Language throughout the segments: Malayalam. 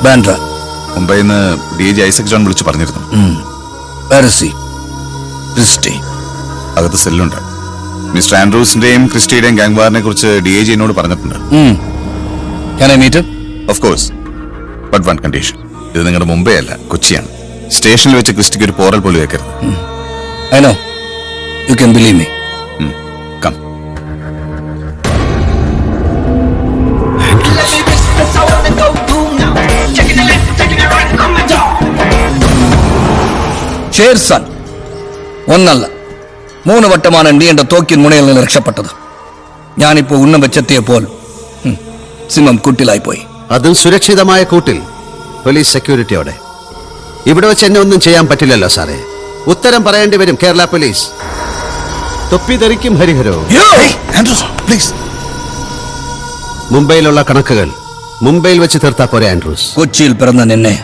ബാൻഡ്ര. മുംബൈയിൽ നിന്ന് DG ഐസക് ജോൺ വിളിച്ചു പറഞ്ഞിരുന്നു. ക്രിസ്റ്റി അകത്ത് സെല്ലുണ്ട്. മിസ്റ്റർ ആൻഡ്രൂസിന്റെയും ക്രിസ്റ്റിയുടെയും ഗാങ് വാറിനെ കുറിച്ച് DIG എന്നോട് പറഞ്ഞിട്ടുണ്ട്. Of course, but one condition. ഇത് നിങ്ങളുടെ മുംബൈ അല്ല, കൊച്ചിയാണ്. സ്റ്റേഷനിൽ വെച്ച് ക്രിസ്റ്റിക്ക് ഒരു പോറൽ പോലും വെക്കരുത്. I know. You can believe me. Come. ഷേർസാൻ ഒന്നല്ല 3 വട്ടമാണ് നീ എന്റെ തോക്കിൻ മുനയിൽ നിന്ന് രക്ഷപ്പെട്ടത്. ഞാനിപ്പോ ഉന്നം വെച്ചെത്തിയപ്പോൾ സിംഹം കൂട്ടിലായി പോയി. അതും സുരക്ഷിതമായ കൂട്ടിൽ, പോലീസ് സെക്യൂരിറ്റിയോടെ. ഇവിടെ വെച്ച് എന്നെ ഒന്നും ചെയ്യാൻ പറ്റില്ലല്ലോ സാറേ. ഉത്തരം പറയേണ്ടി വരും കേരള പോലീസ്. തൊപ്പി ധരിക്കും ഹരിഹരോ. മുംബൈയിലുള്ള കണക്കുകൾ മുംബൈയിൽ വെച്ച് തീർത്താ പോരെ ആൻഡ്രൂസ്. കൊച്ചിയിൽ പിറന്ന നിന്നെ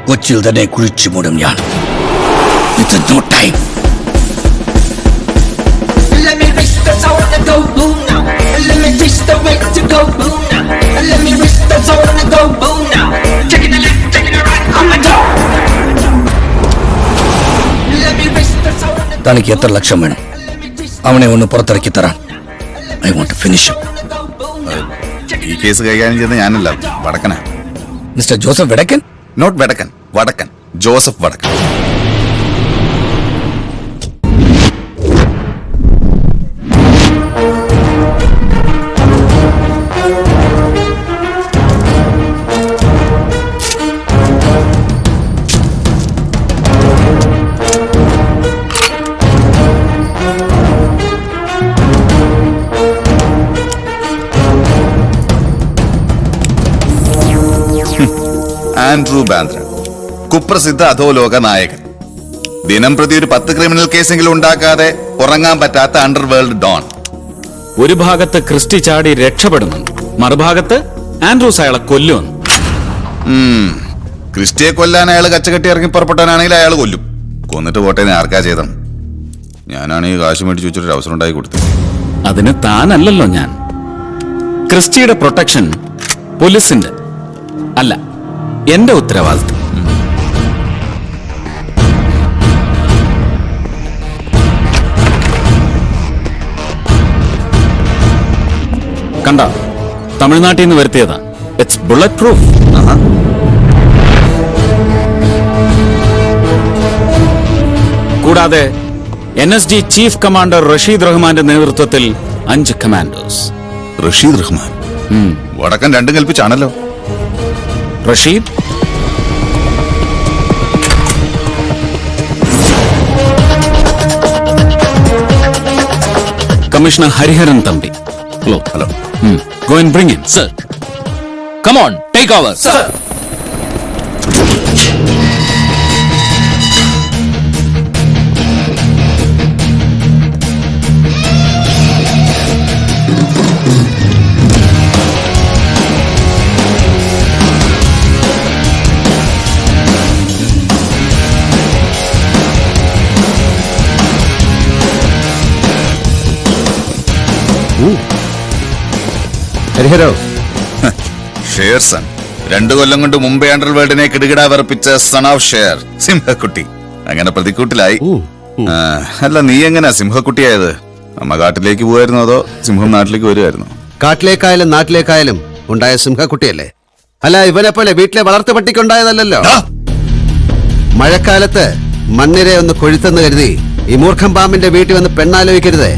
കൊച്ചിയിൽ തന്നെ കുഴിച്ചു മൂടും ഞാൻ. No time. Let me reach the soul and go boom now. Let me reach the way to go boom now. Let me reach the soul and go boom now. Taking the left, taking the right, on my door. Let me reach the soul and go. തനിക്ക് എത്ര ലക്ഷം വേണം? അവനെ ഒന്ന് പുറത്തിറക്കി തരാൻ. I want to finish him. ഈ കേസ് കൈകാര്യം ചെയ്യുന്ന ഞാനല്ല, വടക്കനാ. മിസ്റ്റർ ജോസഫ് വടക്കൻ? നോട്ട് വടക്കൻ, വടക്കൻ. ജോസഫ് വടക്കൻ. ആൻഡ്രൂ ബാന്ദ്ര, കുപ്രസിദ്ധ അധോലോക നായകൻ. ദിനം പ്രതി ഒരു 10 ക്രിമിനൽ കേസെങ്കിലും ഉണ്ടാക്കാതെ ഉറങ്ങാൻ പറ്റാത്ത അണ്ടർവേൾഡ് ഡോൺ. ഒരു ഭാഗത്ത് ക്രിസ്റ്റി ചാടി രക്ഷപ്പെടുമെന്ന്, മറുഭാഗത്ത് ആൻഡ്രൂസ് അയാളെ കൊല്ലുമെന്ന്. ക്രിസ്റ്റിയെ കൊല്ലാൻ അയാൾ കച്ചകെട്ടി ഇറങ്ങി പുറപ്പെട്ടാനാണെങ്കിൽ അയാൾ കൊല്ലും. കൊന്നിട്ട് പോട്ടെ, ആർക്കാ ചെയ്തം. ഞാനാണെങ്കിൽ കാശ് മേടിച്ച് വെച്ചൊരു അവസരം ഉണ്ടാക്കി കൊടുത്തത്. അതിന് താനല്ലല്ലോ ഞാൻ. ക്രിസ്റ്റിയുടെ പ്രൊട്ടക്ഷൻ പോലീസിന്റെ അല്ല, എന്റെ ഉത്തരവാദിത്വം. കണ്ട, തമിഴ്നാട്ടിൽ നിന്ന് വരുത്തിയതാ. It's bullet proof. കൂടാതെ NSG ചീഫ് കമാൻഡർ റഷീദ് റഹ്മാന്റെ നേതൃത്വത്തിൽ 5 കമാൻഡോസ്. റഷീദ് റഹ്മാൻ വടക്കൻ രണ്ടും കൽപ്പിച്ചാണല്ലോ. Rasheed, commissioner Hariharan Thampi. Hello. Hello. Go and bring him. Sir. Come on, take over. Sir. ഹരിഹരോ. ഷേർസൺ 2 കൊല്ലം കൊണ്ട് മുംബൈ അണ്ടർവേൾഡിനെ കിടുകിടാ വിറപ്പിച്ച സൺ ഓഫ് ഷെയർ, സിംഹക്കുട്ടി. അങ്ങനെ പ്രതിക്കൂട്ടിലായി. അല്ല, നീ എങ്ങനെയാ സിംഹക്കുട്ടിയായത്? അമ്മ കാട്ടിലേക്ക് പോവായിരുന്നോ അതോ സിംഹം നാട്ടിലേക്ക് വരുമായിരുന്നു? കാട്ടിലേക്കായാലും നാട്ടിലേക്കായാലും ഉണ്ടായ സിംഹക്കുട്ടിയല്ലേ. അല്ല, ഇവനെ പോലെ വീട്ടിലെ വളർത്തു പട്ടിക്കുണ്ടായതല്ലോ. മഴക്കാലത്ത് മണ്ണിരെ ഒന്ന് കൊഴുത്തെന്ന് കരുതി ഈ മൂർഖം പാമ്പിന്റെ വീട്ടിൽ വന്ന് പെണ്ണാലോചിക്കരുതേ.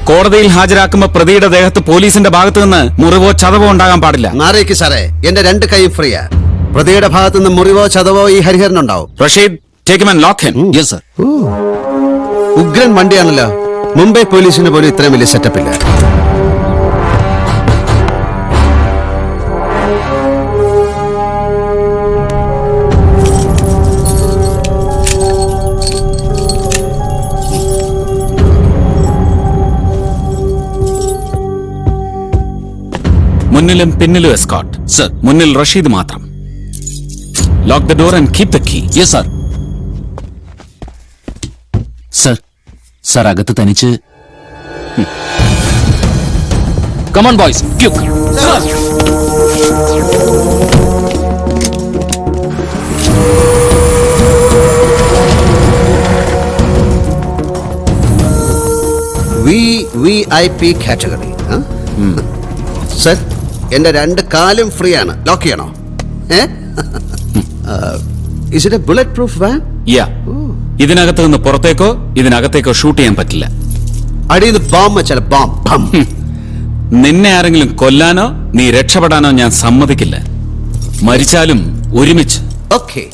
കോടതിയിൽ ഹാജരാക്കുമ്പോ പ്രതിയുടെ ദേഹത്ത് പോലീസിന്റെ ഭാഗത്തു നിന്ന് മുറിവോ ചതവോ ഉണ്ടാകാൻ പാടില്ല. നാരേക്ക് സാറേ, എന്റെ 2 കൈയും ഫ്രീയാ. പ്രതിയുടെ ഭാഗത്തു നിന്ന് മുറിവോ ചതവോ ഈ ഹരിഹരനുണ്ടാവും. Rasheed, take him and lock him. Yes, sir. ഉഗ്രൻ വണ്ടിയാണല്ലോ. മുംബൈ പോലീസിന് പോലും ഇത്രയും വലിയ സെറ്റപ്പ് ഇല്ല. മുന്നിലും പിന്നിലും എസ്കോർട്ട്. Sir. മുന്നിൽ റഷീദ് മാത്രം. Lock the door and keep the key. Yes, sir. Sir. Sir, അകത്ത് തനിച്ച്. Come on, boys. Quick. Sir. VIP category. Sir, എന്റെ 2 കാലും ഫ്രീ ആണ്. ലോക്ക് ചെയ്യണോ? Is it a bulletproof van? യാ, ഇതിനകത്ത് നിന്ന് പുറത്തേക്കോ ഇതിനകത്തേക്കോ ഷൂട്ട് ചെയ്യാൻ പറ്റില്ല. അടിയിൽ നിന്ന് ബോംബ് വെച്ചാൽ ബോംബ്. നിന്നെ ആരെങ്കിലും കൊല്ലാനോ നീ രക്ഷപ്പെടാനോ ഞാൻ സമ്മതിക്കില്ല. മരിച്ചാലും ഒരുമിച്ച്. ഓക്കെ.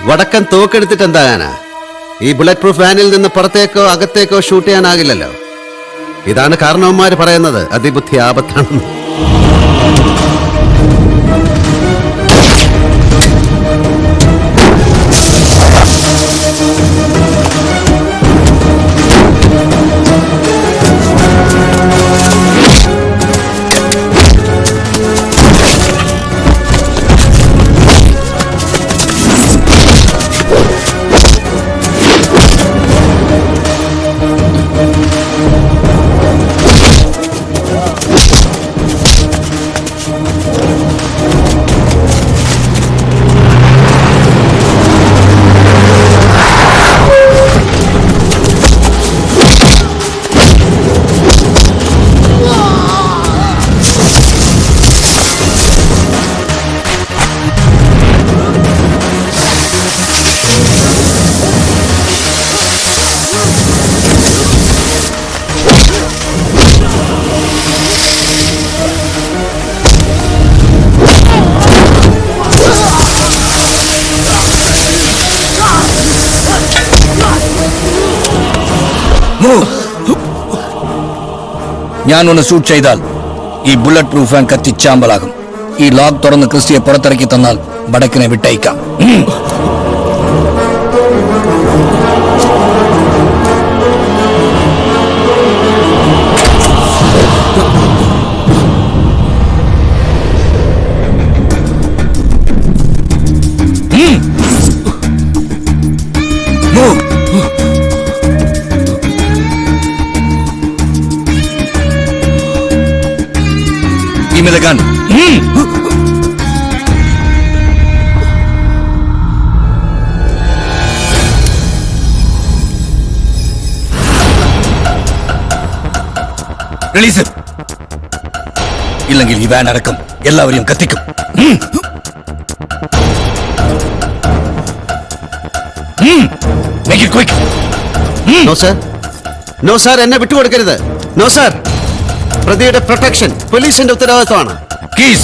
വടക്കൻ തോക്കെടുത്തിട്ട് എന്താകാനാ? ഈ ബുള്ളറ്റ് പ്രൂഫ് വാനിൽ നിന്ന് പുറത്തേക്കോ അകത്തേക്കോ ഷൂട്ട് ചെയ്യാനാകില്ലല്ലോ. ഇതാണ് കാരണവന്മാര് പറയുന്നത് അതിബുദ്ധി ആപത്താണെന്ന്. ഞാൻ ഒന്ന് ഷൂട്ട് ചെയ്താൽ ഈ ബുള്ളറ്റ് പ്രൂഫ് വാൻ കത്തിച്ചാമ്പലാകും. ഈ ലോക്ക് തുറന്ന് ക്രിസ്റ്റിയെ പുറത്തിറക്കി തന്നാൽ വടക്കിനെ വിട്ടയക്കാം. Give me the gun. Release it. ഇല്ലെങ്കിൽ ഈ വാൻ അടക്കം എല്ലാവരെയും കത്തിക്കും. Make it quick. No sir, no sir, എന്നെ വിട്ടുകൊടുക്കരുത്. നോ സർ, പ്രതിയുടെ പ്രൊട്ടക്ഷൻ പോലീസിന്റെ ഉത്തരവാദിത്വമാണ്. Keys.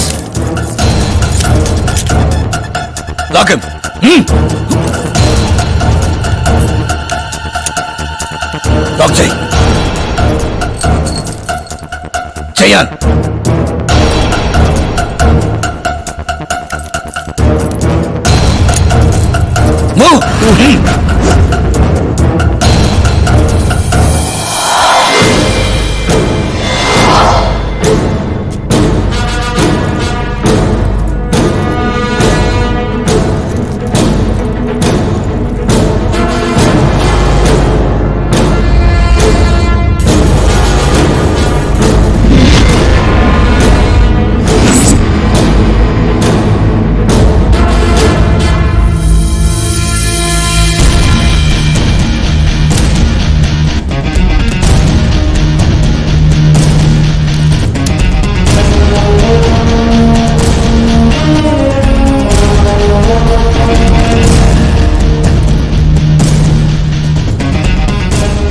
Lock him. Lock ചെയ്. ചെയ്യാൻ. Move.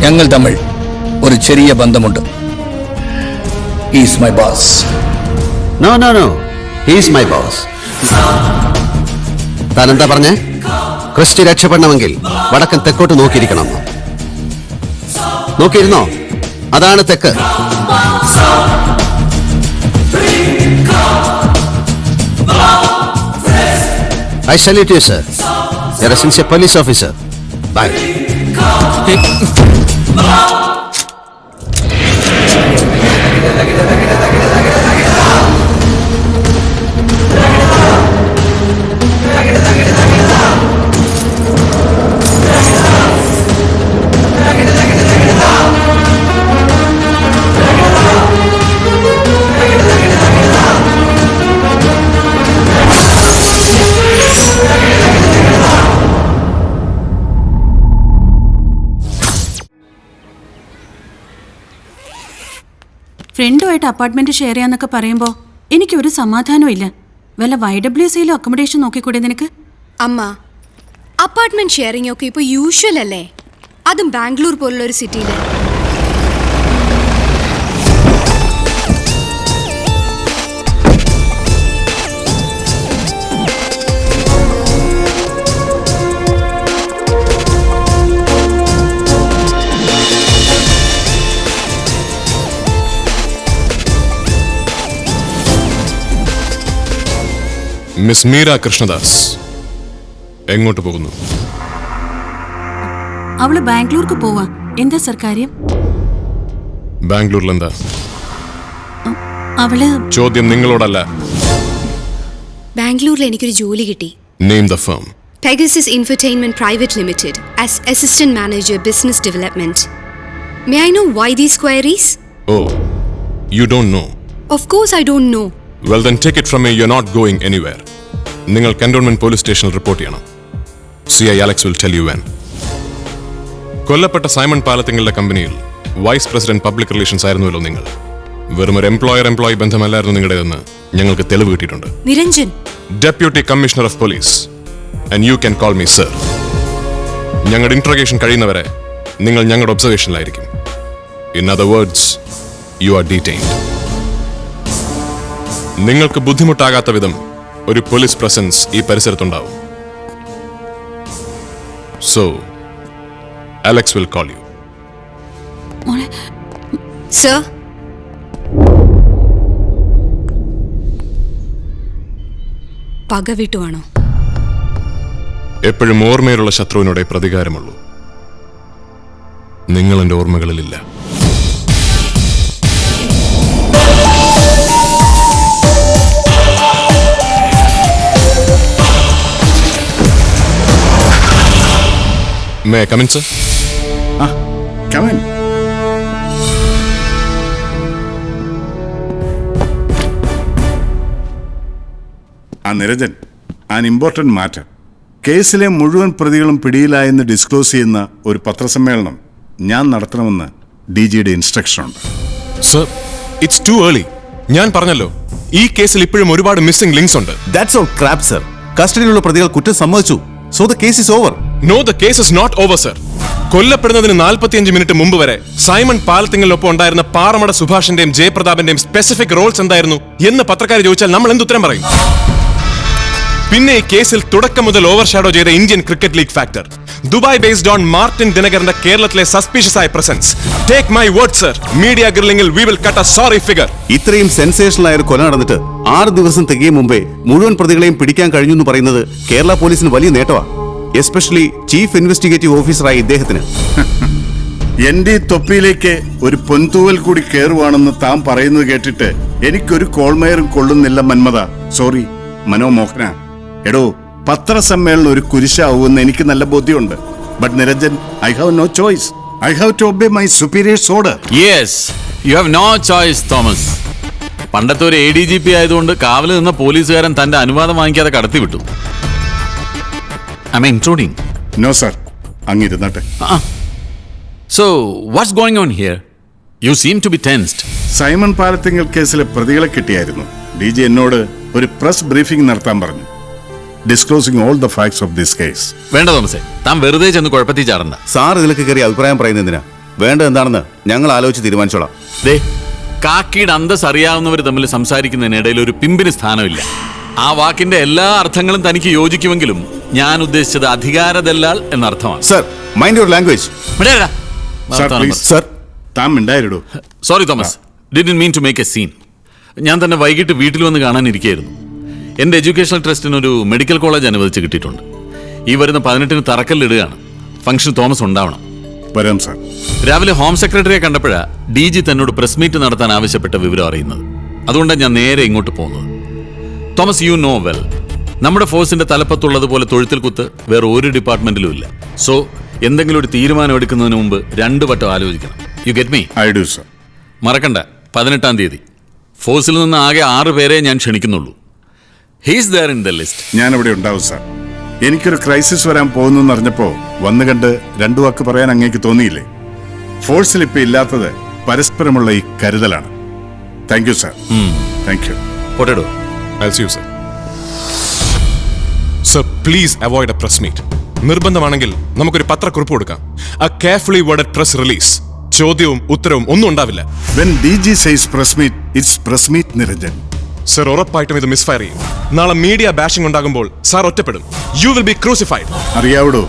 ഞങ്ങൾ തമ്മിൽ ഒരു ചെറിയ ബന്ധമുണ്ട്. Is my boss. No no no, he's my boss. താൻ എന്താ പറഞ്ഞേ? ക്രിസ്റ്റി രക്ഷപ്പെടണമെങ്കിൽ വടക്കൻ തെക്കോട്ട് നോക്കിയിരിക്കണം. നോക്കിയിരുന്നോ? അതാണ് തെക്ക്. I salute you, sir. You're a sincere police officer. Bye. ഫ്രണ്ടുമായിട്ട് അപ്പാർട്ട്മെന്റ് ഷെയർ ചെയ്യാന്നൊക്കെ പറയുമ്പോൾ എനിക്കൊരു സമാധാനവും ഇല്ല. വല്ല YWCയിലും അക്കോമഡേഷൻ നോക്കിക്കൂടെ നിനക്ക്? അമ്മ, അപ്പാർട്ട്മെന്റ് ഷെയറിംഗ് ഒക്കെ ഇപ്പോൾ യൂഷ്വൽ അല്ലേ? അതും ബാംഗ്ലൂർ പോലുള്ള ഒരു സിറ്റിയിൽ. മിസ് മീര കൃഷ്ണദാസ് എങ്ങോട്ട് പോകുന്നു? അവള് ബാംഗ്ലൂർക്ക് പോവാ. എന്താ സർ കാര്യം? ബാംഗ്ലൂരിൽ എന്താ? അവള് ചോദ്യം നിങ്ങളോടല്ല. ബാംഗ്ലൂരിൽ എനിക്കൊരു ജോലി കിട്ടി. Name the firm. Pegasus Infotainment Private Limited as Assistant Manager Business Development. May I know why these queries? Oh, you don't know. Of course I don't know. Well then take it from me, you're not going anywhere. നിങ്ങൾ കന്റോൺമെന്റ് പോലീസ് സ്റ്റേഷനിൽ റിപ്പോർട്ട് ചെയ്യണം. CI Alex will tell you when. കൊല്ലപ്പെട്ട സൈമൺ പാലത്തിങ്ങളുടെ കമ്പനിയിൽ വൈസ് പ്രസിഡന്റ് പബ്ലിക് റിലേഷൻസ് ആയിരുന്നുവല്ലോ നിങ്ങൾ. വെറും ഒരു എംപ്ലോയി ബന്ധമല്ലായിരുന്നു നിങ്ങളുടേതെന്ന് ഞങ്ങൾക്ക് തെളിവ് കിട്ടിയിട്ടുണ്ട്. Niranjan, deputy commissioner of police, and you can call me sir. ഞങ്ങളുടെ ഇന്റർഗേഷൻ കഴിയുന്നവരെ നിങ്ങൾ ഞങ്ങളുടെ ഒബ്സർവേഷനിലായിരിക്കും. In other words, you are detained. നിങ്ങൾക്ക് ബുദ്ധിമുട്ടാകാത്ത വിധം ഒരു പോലീസ് പ്രസൻസ് ഈ പരിസരത്തുണ്ടാവും. So Alex will call you. Sir, പക വിട്ടുവാണോ? എപ്പോഴും ഓർമ്മയിലുള്ള ശത്രുവിനോടെ പ്രതികാരമുള്ളൂ. നിങ്ങൾ എന്റെ ഓർമ്മകളിലില്ല. May I come in, sir? Come in. Niranjan, an important matter. കേസിലെ മുഴുവൻ പ്രതികളും പിടിയിലായെന്ന് ഡിസ്ക്ലോസ് ചെയ്യുന്ന ഒരു പത്രസമ്മേളനം ഞാൻ നടത്തണമെന്ന് DGയുടെ ഇൻസ്ട്രക്ഷൻ ഉണ്ട്. Sir, it's too early. ഞാൻ പറഞ്ഞല്ലോ, ഈ കേസിൽ ഇപ്പോഴും ഒരുപാട് മിസ്സിംഗ് ലിങ്ക്സ് ഉണ്ട്. That's all crap, sir. കസ്റ്റഡിയിലുള്ള പ്രതികൾ കുറ്റം സമ്മതിച്ചു. So the case is over. No, the case is not over, sir. കൊല്ലപ്പെടുന്നതിന് 45 minute മുമ്പ് വരെ സൈമൺ പാലത്തിങ്ങളിലൊപ്പം ഉണ്ടായിരുന്ന പാറമട സുഭാഷിന്റെയും ജയപ്രതാപിന്റെയും സ്പെസിഫിക് റോൾസ് എന്തായിരുന്നു എന്ന് പത്രക്കാർ ചോദിച്ചാൽ നമ്മൾ എന്തുത്തരം പറയും? പിന്നെ ഈ കേസിൽ തുടക്കം മുതൽ ഓവർഷാഡോ ചെയ്ത Indian cricket league factor, Dubai based on Martin ദിനകറിന്റെ കേരളത്തിലെ സസ്പീഷ്യസ് ആയ presence. Take my word sir, media ഗ്രില്ലിംഗിൽ we will cut a sorry figure. ഇത്രയും സെൻസേഷണൽ ആയ ഒരു കൊല നടന്നിട്ട് 6 ദിവസം തികയും മുമ്പേ മുഴുവൻ പ്രതികളെയും പിടിക്കാൻ കഴിഞ്ഞു എന്ന് പറയുന്നത് കേരള പോലീസിന് വലിയ നേട്ടമാണ്. എസ്പെഷ്യലി ചീഫ് ഇൻവെസ്റ്റിഗേറ്റീവ് ഓഫീസറായ ഇദ്ദേഹത്തിന്. എന്റെ തൊപ്പിയിലേക്ക് ഒരു പൊൻതൂവൽ കൂടി കയറുവാണെന്ന് താൻ പറയുന്നത് കേട്ടിട്ട് എനിക്കൊരു കോൾമേറും കൊള്ളുന്നില്ല മന്മത. സോറി മനോമോഹന. എടോ, പത്രസമ്മേളനം ഒരു കുരിശാവുമെന്ന് എനിക്ക് നല്ല ബോധ്യമുണ്ട്. But Niranjan, I have no choice. I have to obey my superiors order. Yes, you have no choice Thomas. പണ്ടത്തെ ഒരു ADGP ആയതുകൊണ്ട് കാവല് നിന്ന പോലീസുകാരൻ തന്റെ അനുവാദം വാങ്ങിക്കാതെ കടത്തിവിട്ടു. Am I intruding? No sir, അങ്ങിരുന്നട്ടെ. So, what's going on here? You seem to be tensed. Simon Palathingal കേസിലെ പ്രതികളെ കിട്ടിയായിരുന്നു. DG എന്നോട് ഒരു പ്രസ് ബ്രീഫിംഗ് നടത്താൻ പറഞ്ഞു, disclosing all the facts of this case. വേണ്ട തോമസേ, താൻ വെറുതെ ചെന്ന് കുഴപ്പത്തിൽ ചാടണ്ട. സാർ ഇതിലൊക്കെ കയറി അഭിപ്രായം പറയുന്നതിന് വേണ്ടത് എന്താണെന്ന് ഞങ്ങൾ ആലോചിച്ച് തീരുമാനിച്ചോളാം. ദേ, കാക്കിയുടെ അന്തസ് അറിയാവുന്നവർ തമ്മിൽ സംസാരിക്കുന്നതിനിടയിൽ ഒരു പിമ്പിന് സ്ഥാനമില്ല. ആ വാക്കിന്റെ എല്ലാ അർത്ഥങ്ങളും തനിക്ക് യോജിക്കുമെങ്കിലും ഞാൻ ഉദ്ദേശിച്ചത് അധികാരദല്ലാൽ എന്നർത്ഥമാണ്. Sir, mind your language. Sir please sir, താൻ മിണ്ടായിരടോ. Sorry Thomas, didn't mean to make a scene. ഞാൻ തന്നെ വൈകിട്ട് വീട്ടിൽ വന്ന് കാണാനിരിക്കുകയായിരുന്നു. എൻ്റെ എഡ്യൂക്കേഷണൽ ട്രസ്റ്റിന് ഒരു മെഡിക്കൽ കോളേജ് അനുവദിച്ച് കിട്ടിയിട്ടുണ്ട്. ഈ വരുന്ന 18-ന് തറക്കല്ലിടുകയാണ്. ഫംഗ്ഷൻ തോമസ് ഉണ്ടാവണം. വരാം സാർ. രാവിലെ ഹോം സെക്രട്ടറിയെ കണ്ടപ്പോഴാ DG തന്നോട് പ്രസ് മീറ്റ് നടത്താൻ ആവശ്യപ്പെട്ട വിവരം അറിയുന്നത്. അതുകൊണ്ടാണ് ഞാൻ നേരെ ഇങ്ങോട്ട് പോകുന്നത്. തോമസ്, യു നോ വെൽ, നമ്മുടെ ഫോഴ്സിന്റെ തലപ്പത്തുള്ളതുപോലെ തൊഴുത്തിൽ കുത്ത് വേറെ ഒരു ഡിപ്പാർട്ട്മെന്റിലും ഇല്ല. സോ എന്തെങ്കിലും ഒരു തീരുമാനം എടുക്കുന്നതിന് മുമ്പ് 2 വട്ടം ആലോചിക്കണം. You get me? I do sir. മറക്കണ്ട, 18-ാം തീയതി ഫോഴ്സിൽ നിന്ന് ആകെ 6 പേരെ ഞാൻ ക്ഷണിക്കുന്നുള്ളൂ. He's there in the list. ഞാനിവിടെ ഉണ്ടാവും സാർ. എനിക്കൊരു ക്രൈസിസ് വരാൻ പോകുന്നു എന്നറിഞ്ഞപ്പോ വന്നു കണ്ട് 2 വാക്ക് പറയാൻ അങ്ങേക്ക് തോന്നിയില്ലേ? ഫോഴ്സിൽ ഇപ്പൊ ഇല്ലാത്തത് പരസ്പരമുള്ള ഈ കരുതലാണ്. Thank you sir. Thank you. പോട്ടെടോ. I'll see you, sir. Sir, please avoid a press meet. നിർബന്ധമാണെങ്കിൽ നമുക്കൊരു പത്രക്കുറിപ്പ് കൊടുക്കാം. A carefully worded press release. ചോദ്യവും ഉത്തരവും ഒന്നും ഉണ്ടാവില്ല. When DG says press meet, it's press meet, Niranjan. Sir, ഉറപ്പായിട്ടും ഇത് മിസ്ഫയർ ചെയ്യും. നാളെ മീഡിയ ബാഷിംഗ് ഉണ്ടാകുമ്പോൾ സാർ ഒറ്റപ്പെടും. You will be crucified. അറിയാവടോ,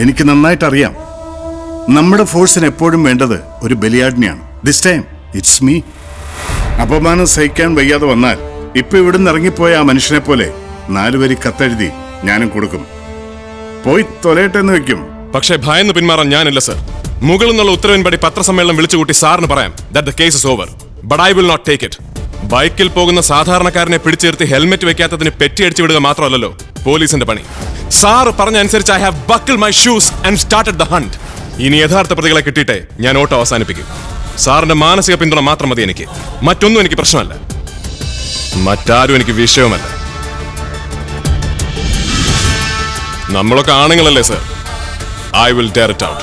എനിക്ക് നന്നായിട്ട് അറിയാം. നമ്മുടെ ഫോഴ്സിന് എപ്പോഴും വേണ്ടത് ഒരു ബലിയാടിനെയാണ്. This time it's me. അപമാനം സഹിക്കാൻ വയ്യാതെ വന്നാൽ ഇപ്പൊ ഇവിടുന്ന് ഇറങ്ങിപ്പോയ ആ മനുഷ്യനെ പോലെ 4 വരി കത്തെഴുതി ഞാനും കൊടുക്കും. പോയി തൊലയട്ടെന്ന് വെക്കും. പക്ഷേ ഭയന്ന് പിന്മാറാൻ ഞാനില്ല സർ. മുകളിൽ നിന്നുള്ള ഉത്തരവിൻപടി പത്രസമ്മേളനം വിളിച്ചുകൂട്ടി സാറിന് പറയാം that the case is over. But I will not take it. ബൈക്കിൽ പോകുന്ന സാധാരണക്കാരനെ പിടിച്ചിരുത്തി ഹെൽമെറ്റ് വെക്കാത്തതിന് പെറ്റി അടിച്ചു വിടുക മാത്രമല്ലല്ലോ പോലീസിന്റെ പണി. സാറ് പറഞ്ഞ അനുസരിച്ച് I have buckled my shoes and started the hunt. ഇനി യഥാർത്ഥ പ്രതികളെ കിട്ടിയിട്ടേ ഞാൻ ഓട്ടം അവസാനിപ്പിക്കും. സാറിന്റെ മാനസിക പിന്തുണ മാത്രം മതി എനിക്ക്. മറ്റൊന്നും എനിക്ക് പ്രശ്നമല്ല. മറ്റാരും എനിക്ക് വിഷയവുമല്ല. നമ്മളൊക്കെ ആണുങ്ങളല്ലേ sir? I will tear it out.